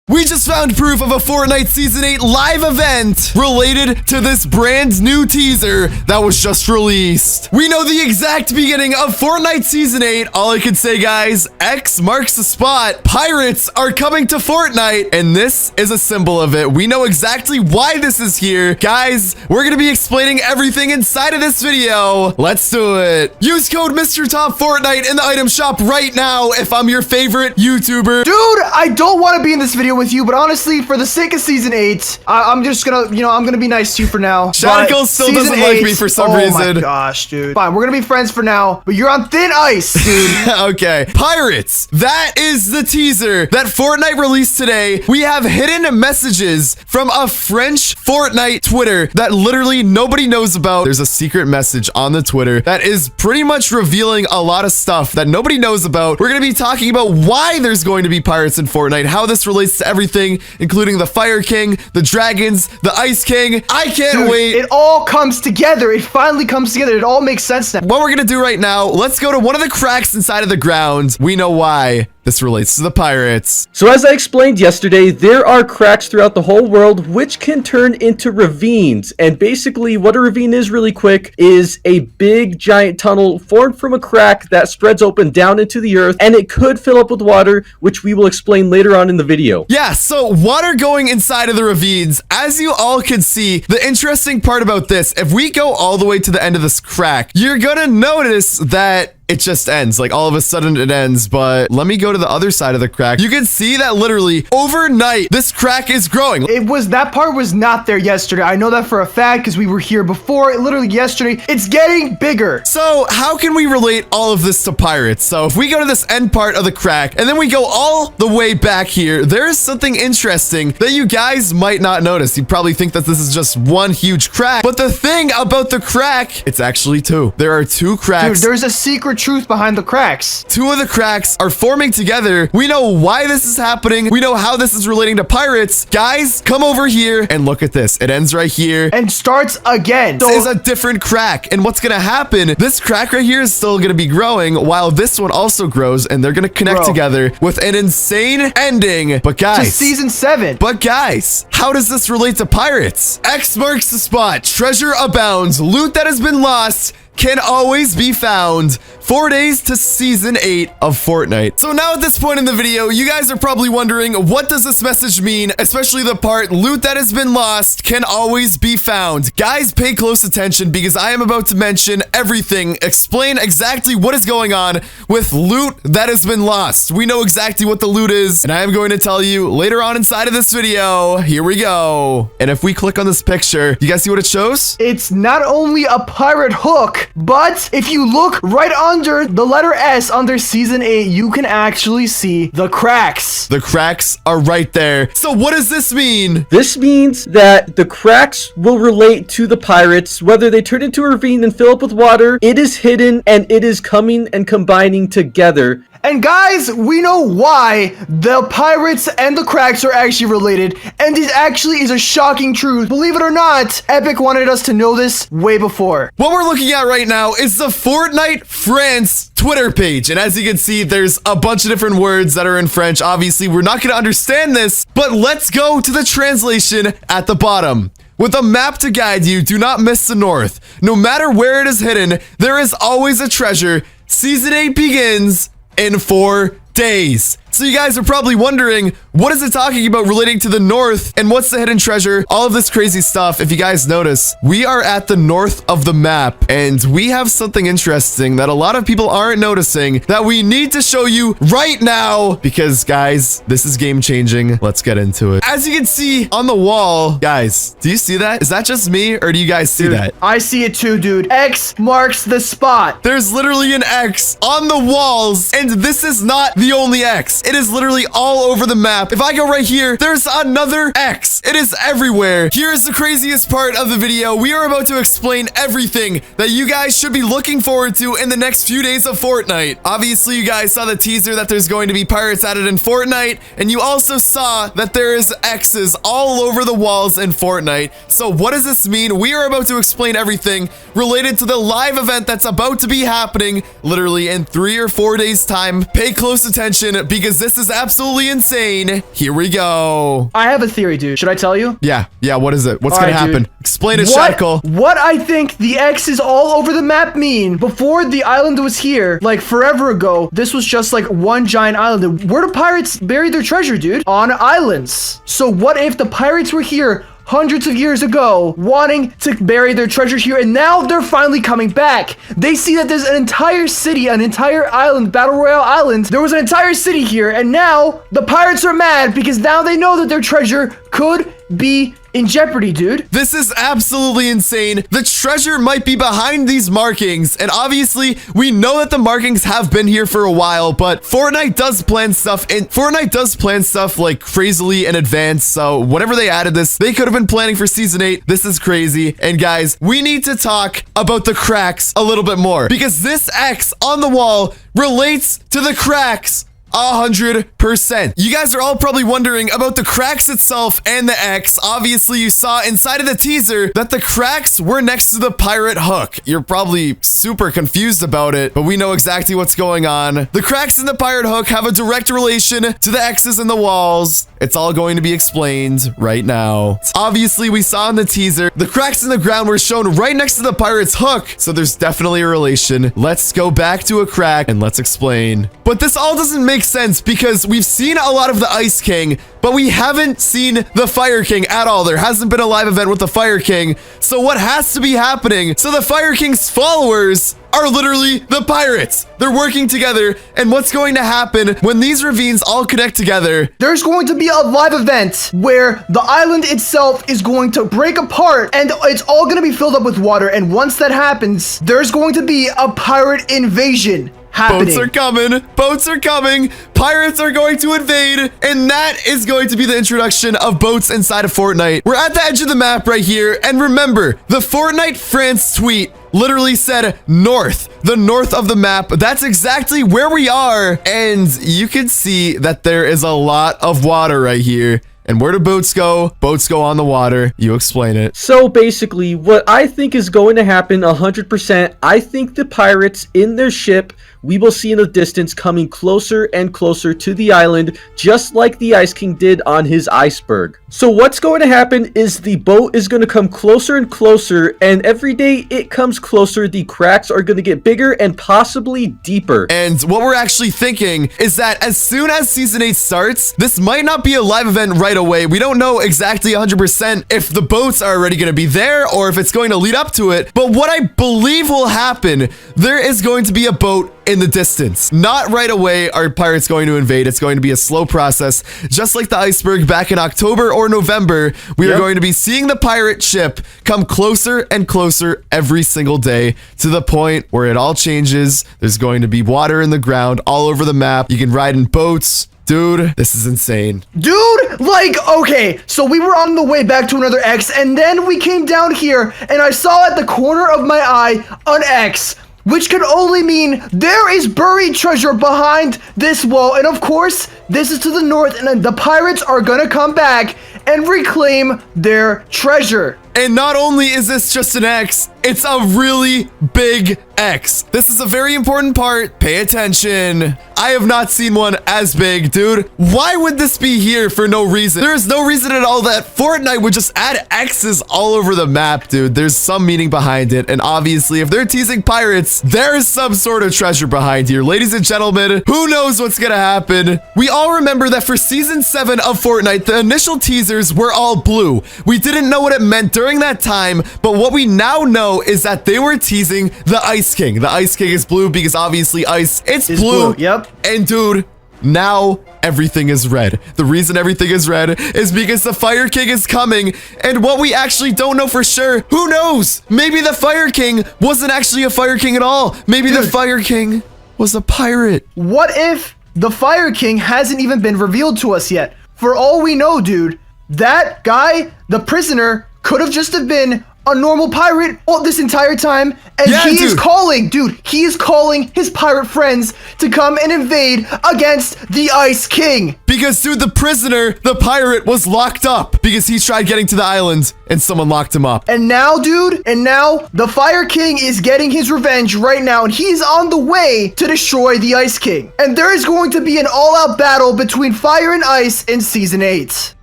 We just found proof of a Fortnite Season 8 live event related to this brand new teaser that was just released. We know the exact beginning of Fortnite Season 8. All I can say, guys, X marks the spot. Pirates are coming to Fortnite, and this is a symbol of it. We know exactly why this is here. Guys, we're going to be explaining everything inside of this video. Let's do it. Use code Mr. Top Fortnite in the item shop right now if I'm your favorite YouTuber. Dude, I don't want to be in this video with you, but honestly, for the sake of Season 8, I'm just gonna, I'm gonna be nice to you for now. Shadowkill still doesn't like me for some reason. Oh my gosh, dude. Fine, we're gonna be friends for now, but you're on thin ice, dude. Okay. Pirates. That is the teaser that Fortnite released today. We have hidden messages from a French Fortnite Twitter that literally nobody knows about. There's a secret message on the Twitter that is pretty much revealing a lot of stuff that nobody knows about. We're gonna be talking about why there's going to be pirates in Fortnite, how this relates to everything, including the Fire King, the Dragons, the Ice King. I can't wait. It all comes together. It finally comes together. It all makes sense now. What we're gonna do right now, let's go to one of the cracks inside of the ground. We know why this relates to the pirates. So as I explained yesterday, there are cracks throughout the whole world which can turn into ravines. And basically what a ravine is, really quick, is a big giant tunnel formed from a crack that spreads open down into the earth, and it could fill up with water, which we will explain later on in the video. Yeah, so water going inside of the ravines. As you all can see, the interesting part about this, if we go all the way to the end of this crack, you're gonna notice that it just ends. Like, all of a sudden it ends. But let me go to the other side of the crack. You can see that literally overnight this crack is growing. That part was not there yesterday. I know that for a fact because we were here before. Literally yesterday. It's getting bigger. So how can we relate all of this to pirates? So if we go to this end part of the crack and then we go all the way back here, there is something interesting that you guys might not notice. You probably think that this is just one huge crack, but the thing about the crack, it's actually two. There are two cracks. Dude, there's a secret truth behind the cracks. Two of the cracks are forming together. We know why this is happening. We know how this is relating to pirates. Guys, come over here and look at this. It ends right here and starts again. This is a different crack. And what's gonna happen? This crack right here is still gonna be growing while this one also grows, and they're gonna connect together with an insane ending. But guys, to Season 7. But guys, how does this relate to pirates? X marks the spot. Treasure abounds. Loot that has been lost can always be found. 4 days to Season 8 of Fortnite. So now at this point in the video, you guys are probably wondering, what does this message mean? Especially the part, loot that has been lost can always be found. Guys, pay close attention because I am about to mention everything, explain exactly what is going on with loot that has been lost. We know exactly what the loot is, and I am going to tell you later on inside of this video. Here we go. And if we click on this picture, you guys see what it shows? It's not only a pirate hook, but if you look right under the letter S under Season 8, you can actually see the cracks. The cracks are right there. So what does this mean? This means that the cracks will relate to the pirates, whether they turn into a ravine and fill up with water. It is hidden and it is coming and combining together. And guys, we know why the pirates and the cracks are actually related, and it actually is a shocking truth. Believe it or not, Epic wanted us to know this way before. What we're looking at right now is the Fortnite France Twitter page, and as you can see, there's a bunch of different words that are in French. Obviously, we're not going to understand this, but let's go to the translation at the bottom. With a map to guide you, do not miss the north. No matter where it is hidden, there is always a treasure. Season 8 begins in 4 days. So you guys are probably wondering, what is it talking about relating to the north and what's the hidden treasure? All of this crazy stuff. If you guys notice, we are at the north of the map and we have something interesting that a lot of people aren't noticing that we need to show you right now because guys, this is game changing. Let's get into it. As you can see on the wall, guys, do you see that? Is that just me or do you guys see that? I see it too, dude. X marks the spot. There's literally an X on the walls and this is not the only X. It is literally all over the map. If I go right here, there's another X. It is everywhere. Here's the craziest part of the video. We are about to explain everything that you guys should be looking forward to in the next few days of Fortnite. Obviously, you guys saw the teaser that there's going to be pirates added in Fortnite, and you also saw that there is X's all over the walls in Fortnite. So what does this mean? We are about to explain everything related to the live event that's about to be happening literally in 3 or 4 days time. Pay close attention because because this is absolutely insane. Here we go. I have a theory, dude. Should I tell you? Yeah, what is it? What's All gonna right, happen? dude. Explain it, Shackle. What I think the X's all over the map mean, before the island was here, like forever ago, this was just like one giant island. Where do pirates bury their treasure, dude? On islands. So what if the pirates were here hundreds of years ago, wanting to bury their treasure here, and now they're finally coming back? They see that there's an entire city, an entire island, Battle Royale Island. There was an entire city here, and now the pirates are mad because now they know that their treasure could be in jeopardy, dude. This is absolutely insane. The treasure might be behind these markings, and obviously we know that the markings have been here for a while, but Fortnite does plan stuff like crazily in advance. So whenever they added this, they could have been planning for season 8. This is crazy. And guys, we need to talk about the cracks a little bit more, because this X on the wall relates to the cracks 100%. You guys are all probably wondering about the cracks itself and the X. Obviously, you saw inside of the teaser that the cracks were next to the pirate hook. You're probably super confused about it, but we know exactly what's going on. The cracks in the pirate hook have a direct relation to the X's in the walls. It's all going to be explained right now. Obviously, we saw in the teaser, the cracks in the ground were shown right next to the pirate's hook, so there's definitely a relation. Let's go back to a crack and let's explain. But this all doesn't make sense because we've seen a lot of the Ice King, but we haven't seen the Fire King at all. There hasn't been a live event with the Fire King. So what has to be happening? So the Fire King's followers are literally the pirates. They're working together. And what's going to happen when these ravines all connect together? There's going to be a live event where the island itself is going to break apart and it's all going to be filled up with water. And once that happens, there's going to be a pirate invasion happening. Boats are coming. Boats are coming. Pirates are going to invade. And that is going to be the introduction of boats inside of Fortnite. We're at the edge of the map right here. And remember, the Fortnite France tweet literally said north, the north of the map. That's exactly where we are. And you can see that there is a lot of water right here. And where do boats go? Boats go on the water. You explain it. So basically, what I think is going to happen 100%, I think the pirates in their ship, we will see in the distance coming closer and closer to the island, just like the Ice King did on his iceberg. So what's going to happen is the boat is going to come closer and closer, and every day it comes closer, the cracks are going to get bigger and possibly deeper. And what we're actually thinking is that as soon as Season 8 starts, this might not be a live event right away. We don't know exactly 100% if the boats are already going to be there or if it's going to lead up to it. But what I believe will happen, there is going to be a boat in the distance. Not right away are pirates going to invade. It's going to be a slow process. Just like the iceberg back in October or November, we are going to be seeing the pirate ship come closer and closer every single day to the point where it all changes. There's going to be water in the ground all over the map. You can ride in boats. Dude, this is insane. Dude, like, okay, so we were on the way back to another X, and then we came down here, and I saw at the corner of my eye an X, which could only mean there is buried treasure behind this wall. And of course, this is to the north, and then the pirates are gonna come back and reclaim their treasure. And not only is this just an X, it's a really big X. This is a very important part. Pay attention. I have not seen one as big, dude. Why would this be here for no reason? There is no reason at all that Fortnite would just add X's all over the map, dude. There's some meaning behind it. And obviously, if they're teasing pirates, there is some sort of treasure behind here. Ladies and gentlemen, who knows what's gonna happen? We all remember that for Season 7 of Fortnite, the initial teasers were all blue. We didn't know what it meant during that time, but what we now know is that they were teasing the Ice King. The Ice King is blue because obviously ice, it's blue. Yep. And dude, now everything is red. The reason everything is red is because the Fire King is coming. And what we actually don't know for sure, who knows? Maybe the Fire King wasn't actually a Fire King at all. Maybe the Fire King was a pirate. What if the Fire King hasn't even been revealed to us yet? For all we know, dude, that guy, the prisoner, could have just have been a normal pirate all this entire time, and Yeah, he is dude. calling, he is calling his pirate friends to come and invade against the Ice King. Because, dude, the prisoner, the pirate, was locked up because he tried getting to the island and someone locked him up. And now, dude, the Fire King is getting his revenge right now, and he's on the way to destroy the Ice King. And there is going to be an all-out battle between Fire and Ice in Season 8.